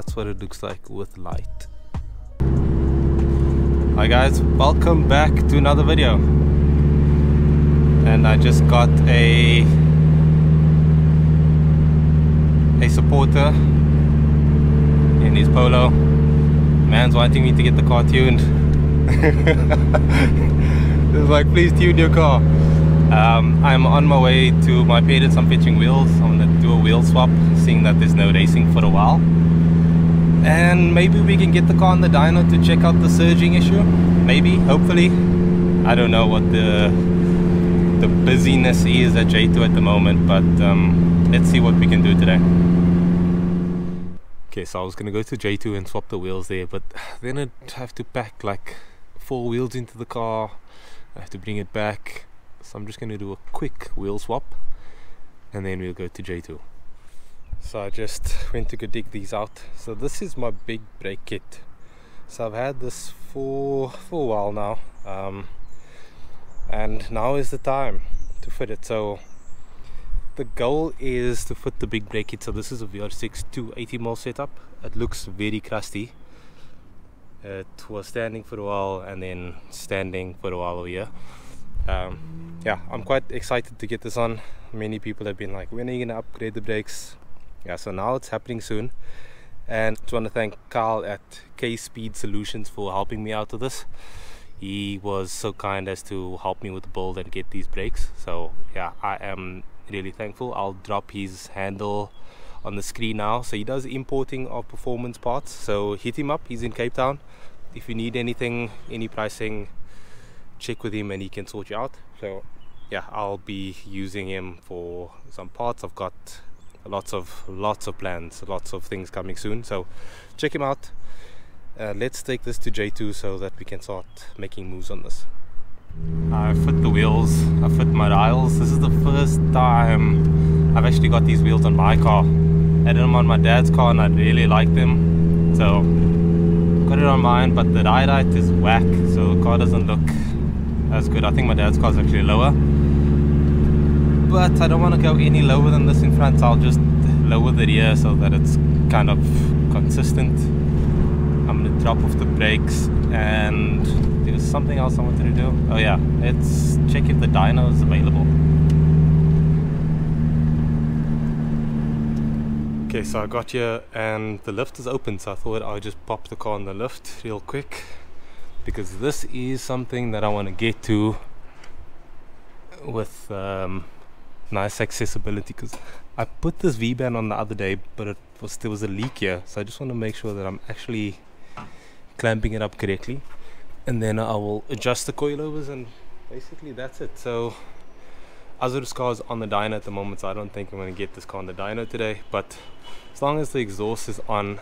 that's what it looks like with light. Hi guys, welcome back to another video. And I just got a supporter in his Polo. Man's wanting me to get the car tuned. It's like, please tune your car. I'm on my way to my parents. I'm fetching wheels. I'm gonna do a wheel swap, seeing that there's no racing for a while. And maybe we can get the car on the dyno to check out the surging issue. Maybe, hopefully. I don't know what the busyness is at J2 at the moment, but let's see what we can do today. Okay, so I was gonna go to J2 and swap the wheels there, but then I'd have to pack like 4 wheels into the car. I have to bring it back. So I'm just going to do a quick wheel swap and then we'll go to J2. So I just went to go dig these out. So this is my big brake kit. So I've had this for a while now, and now is the time to fit it. So the goal is to fit the big brake kit. So this is a VR6 280mm setup. It looks very crusty. It was standing for a while and then standing for a while over here. Yeah, I'm quite excited to get this on. Many people have been like, when are you gonna upgrade the brakes? Yeah, so now it's happening soon. And I just want to thank Carl at K-Speed Solutions for helping me out with this. He was so kind as to help me with the build and get these brakes. So yeah, I am really thankful. I'll drop his handle on the screen now. So he does importing of performance parts, so hit him up. He's in Cape Town. If you need anything, any pricing, check with him and he can sort you out. So yeah, I'll be using him for some parts. I've got lots of plans, lots of things coming soon, so check him out. Let's take this to J2 so that we can start making moves on this. I fit the wheels, I fit my dials. This is the first time I've actually got these wheels on my car. I had them on my dad's car and I really like them, so got it on mine, but the ride height is whack, so the car doesn't look as good. I think my dad's car is actually lower, but I don't want to go any lower than this in front, so I'll just lower the rear so that it's kind of consistent. I'm going to drop off the brakes, and there's something else I wanted to do. Oh yeah, let's check if the dyno is available. Okay, so I got here and the lift is open, so I thought I'll just pop the car on the lift real quick, because this is something that I want to get to with nice accessibility. Because I put this V-band on the other day, but there was a leak here, so I just want to make sure that I'm actually clamping it up correctly, and then I will adjust the coilovers, and basically that's it. So Azur's car is on the dyno at the moment, so I don't think I'm going to get this car on the dyno today, but as long as the exhaust is on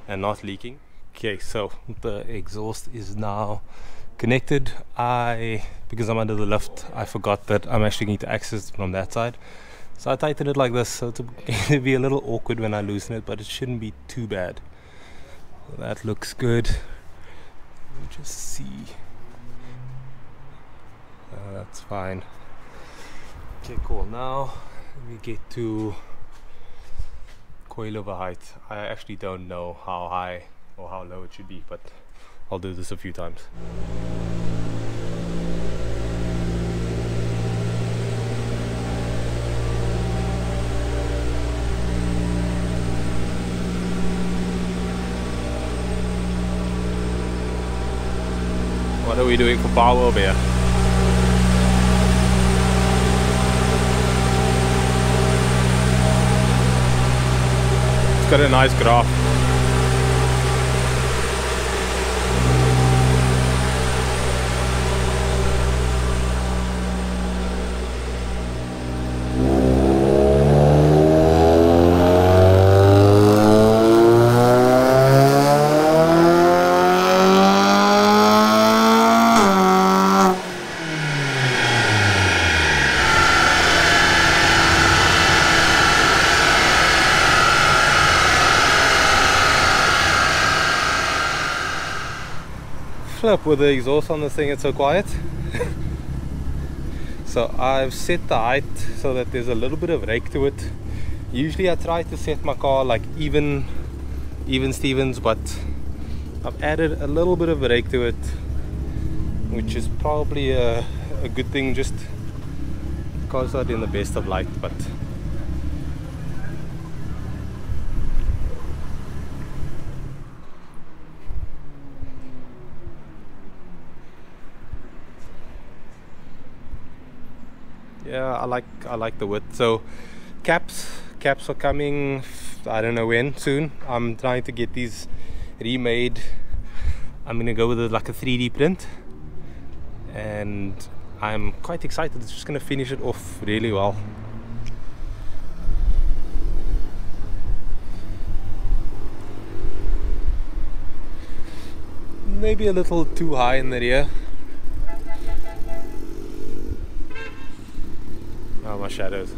and not leaking. Okay, so the exhaust is now connected. Because I'm under the lift, I forgot that I'm actually going to access it from that side, so I tightened it like this, so it's going to be a little awkward when I loosen it, but it shouldn't be too bad. That looks good. Let me just see. That's fine. Okay, cool. Now let me get to coilover height. I actually don't know how high or how low it should be, but I'll do this a few times. What are we doing for power over here? It's got a nice graph. Flip, with the exhaust on this thing, it's so quiet. So I've set the height so that there's a little bit of rake to it. Usually I try to set my car like even even Stevens, but I've added a little bit of brake to it, which is probably a good thing. Just the car's not in the best of light, but yeah, I like the width. So caps are coming, I don't know when, soon. I'm trying to get these remade. I'm gonna go with like a 3D print, and I'm quite excited. It's just gonna finish it off really well. Maybe a little too high in the rear. Oh, my shadows.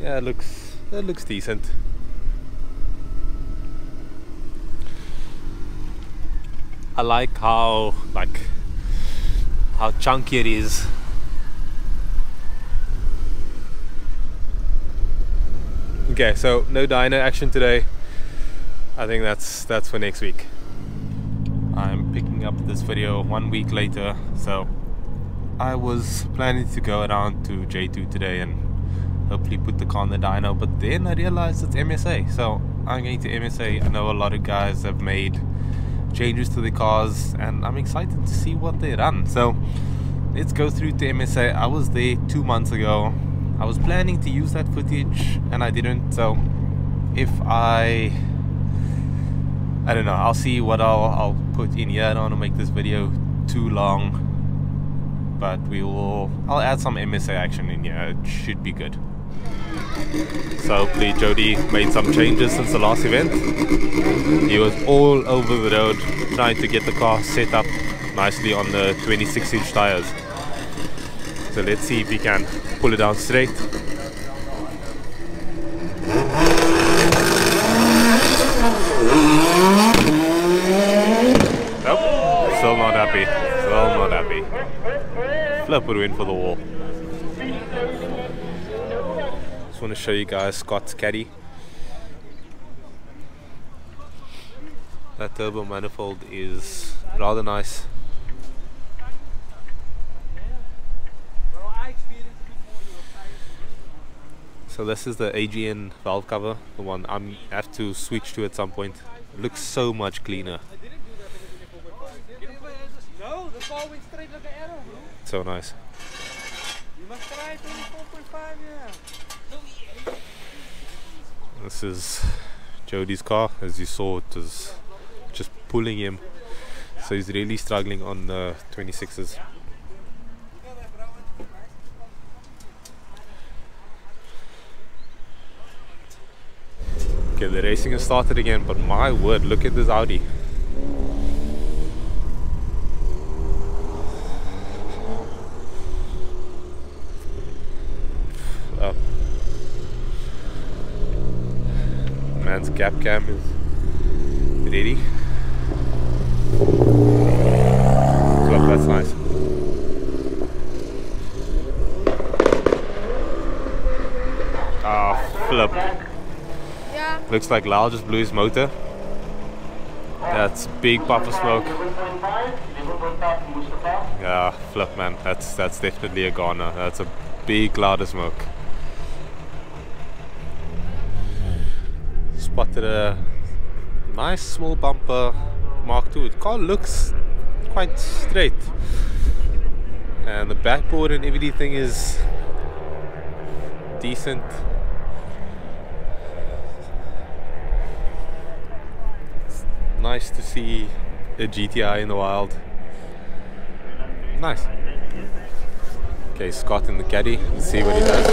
Yeah, that looks decent. I like how chunky it is. Okay, so no dyno action today. I think that's for next week. I'm picking up this video 1 week later, so I was planning to go around to J2 today and hopefully put the car on the dyno, but then I realized it's MSA, so I'm going to MSA. I know a lot of guys have made changes to the cars, and I'm excited to see what they run. So let's go through to MSA. I was there 2 months ago. I was planning to use that footage and I didn't, so if I don't know, I'll see what I'll put in here. I don't want to make this video too long, but I'll add some MSA action in here. It should be good. So hopefully Jody made some changes since the last event. He was all over the road trying to get the car set up nicely on the 26-inch tires. So let's see if he can pull it down straight. Nope, still not happy. Still not happy. Flip would win for the wall. Just want to show you guys Scott's caddy. That turbo manifold is rather nice. So this is the AGN valve cover, the one I have to switch to at some point. It looks so much cleaner. So nice. This is Jody's car. As you saw, it was just pulling him. So he's really struggling on the 26s. Okay, the racing has started again, but my word, look at this Audi. Oh. Man's gap cam is ready. Look, that's nice. Ah, flip. Looks like Lyle just blew his motor. That's big puff of smoke. Yeah, flip, man. That's definitely a goner. That's a big cloud of smoke. Spotted a nice small bumper Mark II. The car looks quite straight, and the backboard and everything is decent. Nice to see a GTI in the wild. Nice. Okay, Scott in the caddy. Let's see what he does.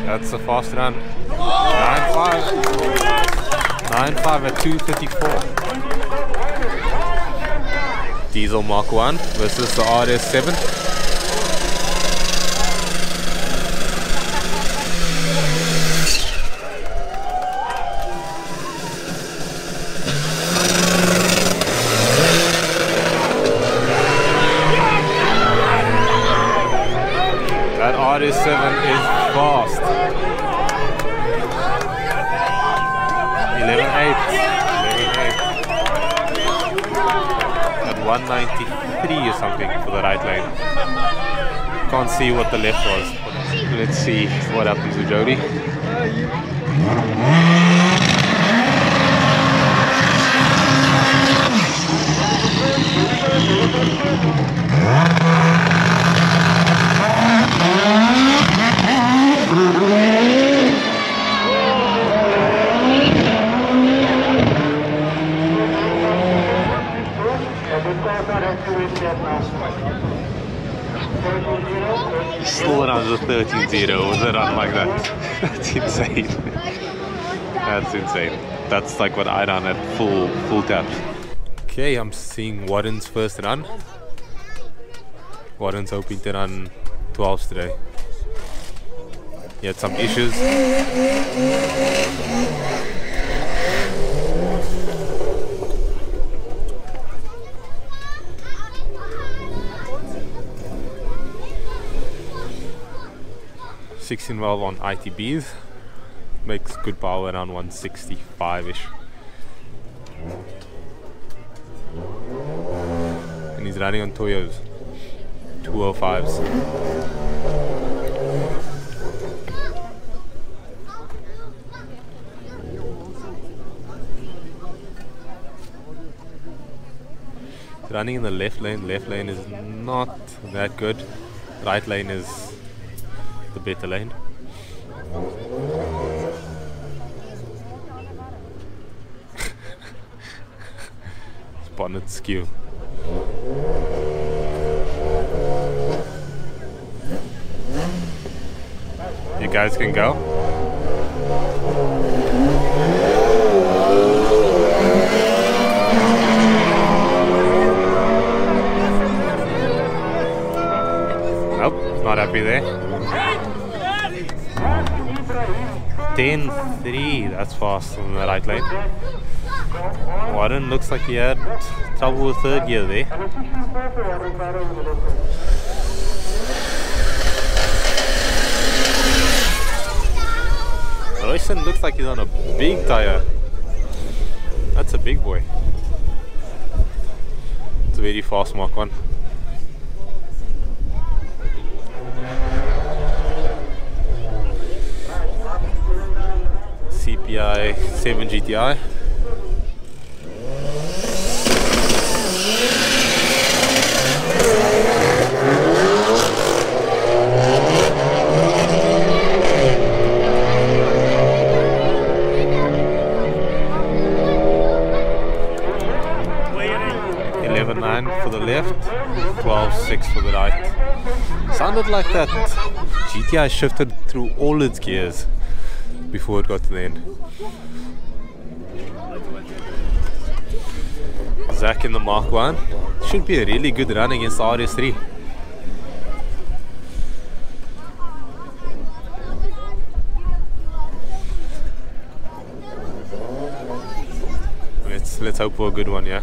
That's a fast run. 9.5. 9.5 at 2:34. Diesel Mark 1 versus the RS7. That RS7 is fast. 11.8. At 193 or something for the right lane. Can't see what the left was. Let's see what happens to Jody. Still around the 13.0 with a run like that. That's insane. That's insane. That's like what I run at full tap. Okay, I'm seeing Warren's first run. Warren's hoping to run 12s today. He had some issues. $16 on ITBs, makes good power around 165-ish. And he's running on Toyos, 205s. Running in the left lane is not that good. Right lane is the better lane. Bonnet skew. You guys can go. Nope, not happy there. 10.3, that's fast on the right lane. Warren looks like he had trouble with third gear there. Bryson looks like he's on a big tire. That's a big boy. It's a very fast Mark 1. CPI 7 GTI. For the left, 12.6 for the right. Sounded like that GTI shifted through all its gears before it got to the end. Zach in the Mark 1. Should be a really good run against the RS3. Let's hope for a good one, yeah.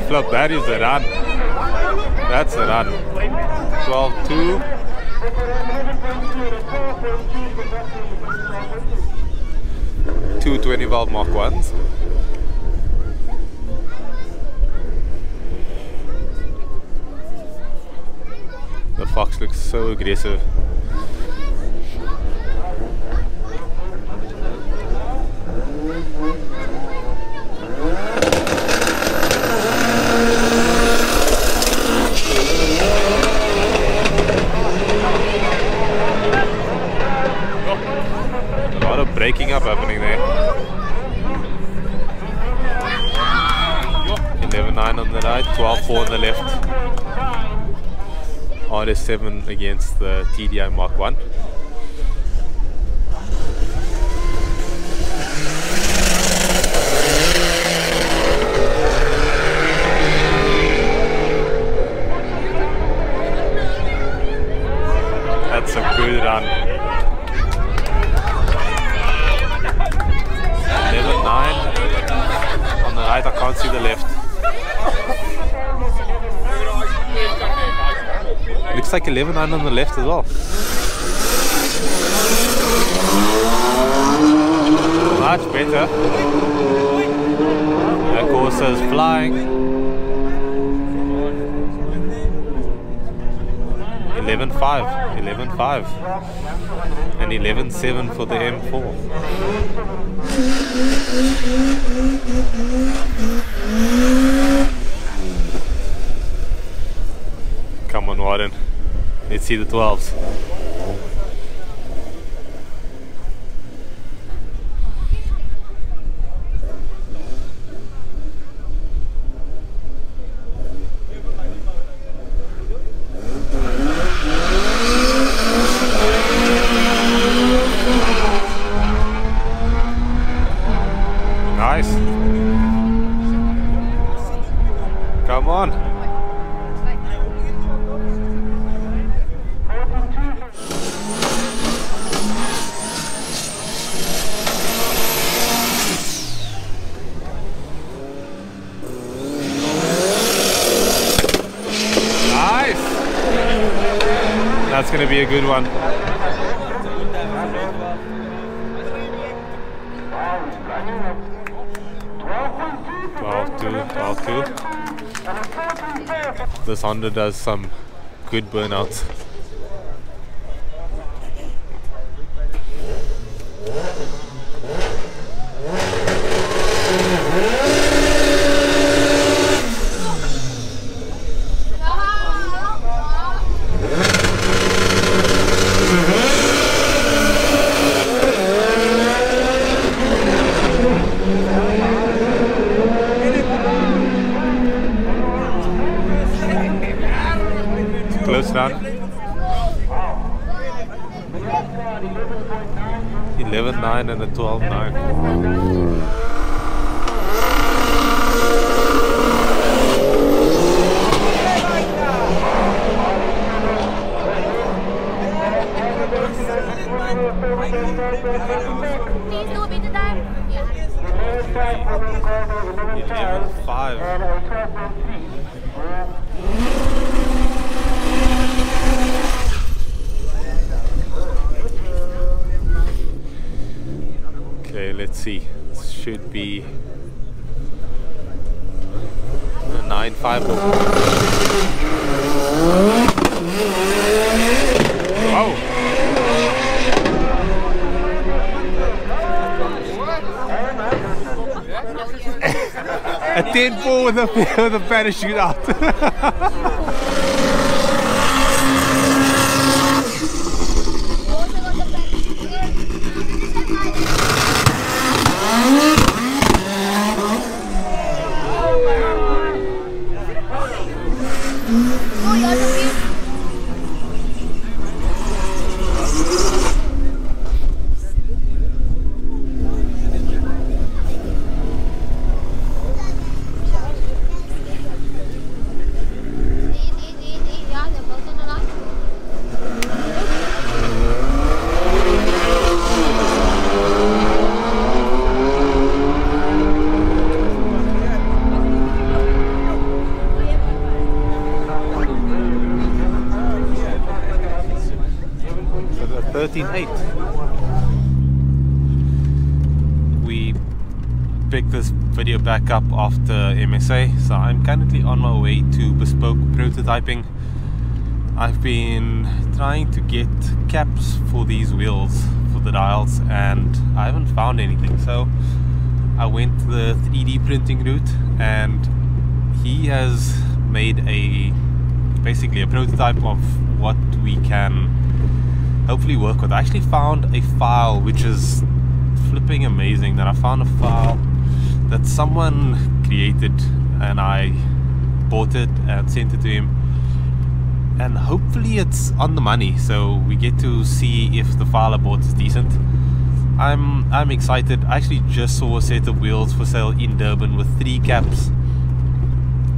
Flip, that is a run. That's a run. 12.2. Two 20-valve Mark 1s. The Fox looks so aggressive. Breaking up happening there. 11.9 on the right, 12.4 on the left. RS7 against the TDI Mark 1. That's a good run. 11.9 on the right, I can't see the left. Looks like 11.9 on the left as well. Much better. That course is flying. 11.5, 11.5, and 11.7 for the M4. Come on, Warren. Let's see the 12s. Nice. Come on. Nice. That's going to be a good one. 12.2. This Honda does some good burnouts. Close down. 11.9 and a 12.9. Please do a bit of time. 11.5. Okay, let's see. This should be a 9.5. Wow. A 10.4 with a parachute out. So the 13.8. We picked this video back up after MSA, so I'm currently on my way to bespoke prototyping. I've been trying to get caps for these wheels for the dials and I haven't found anything, so I went the 3D printing route and he has made basically a prototype of what we can hopefully work with. I actually found a file which is flipping amazing. That I found a file that someone created and I bought it and sent it to him, and hopefully it's on the money, so we get to see if the file I bought is decent. I'm excited. I actually just saw a set of wheels for sale in Durban with 3 caps.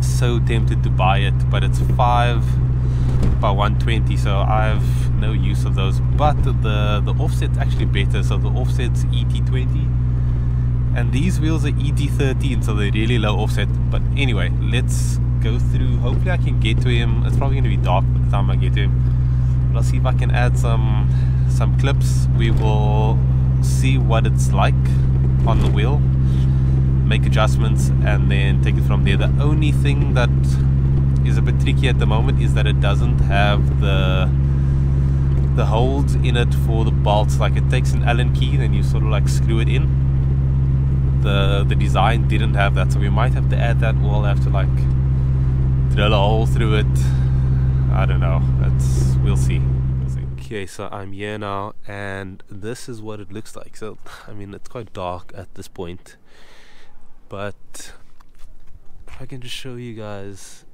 So tempted to buy it, but it's 5 by 120, so I have no use of those. But the offset's actually better, so the offset's ET20 and these wheels are ET13, so they're really low offset. But anyway, let's go through. Hopefully I can get to him. It's probably going to be dark by the time I get to him, but I'll see if I can add some clips. We will see what it's like on the wheel, make adjustments, and then take it from there. The only thing that is a bit tricky at the moment is that it doesn't have the holes in it for the bolts. Like, it takes an Allen key and you sort of like screw it in. The design didn't have that, so we might have to add that, or I'll have to like drill a hole through it. I don't know, we'll see. Okay, so I'm here now and this is what it looks like. So I mean, it's quite dark at this point, but if I can just show you guys,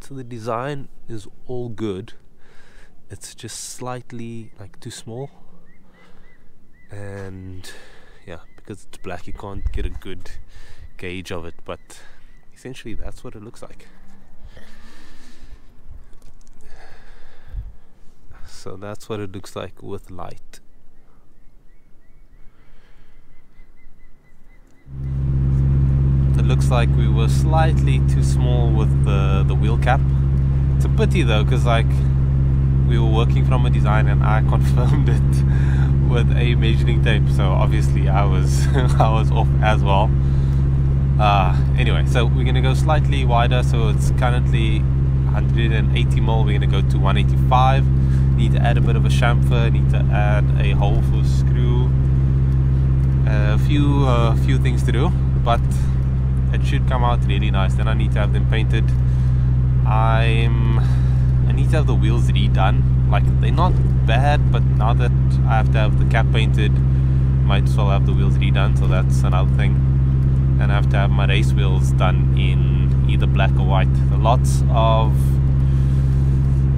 so the design is all good. It's just slightly like too small, and yeah, because it's black you can't get a good gauge of it, but essentially that's what it looks like. So that's what it looks like with light. It looks like we were slightly too small with the wheel cap. It's a pity though, because like we were working from a design and I confirmed it with a measuring tape, so obviously I was I was off as well. Anyway, so we're gonna go slightly wider, so it's currently 180 mil. We're gonna go to 185. Need to add a bit of a chamfer, need to add a hole for screw, a few things to do, but it should come out really nice. Then I need to have them painted. I need to have the wheels redone. Like, they're not bad, but now that I have to have the cap painted, might as well have the wheels redone, so that's another thing. And I have to have my race wheels done in either black or white. Lots of,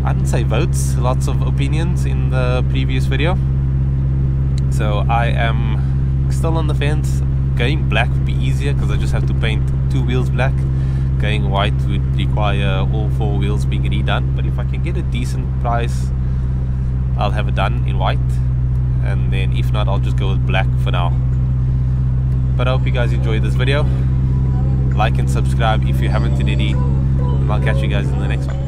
I didn't say votes, lots of opinions in the previous video. So I am still on the fence. Going black would be easier because I just have to paint 2 wheels black. Going white would require all 4 wheels being redone, but if I can get a decent price, I'll have it done in white, and then if not, I'll just go with black for now. But I hope you guys enjoyed this video. Like and subscribe if you haven't already, and I'll catch you guys in the next one.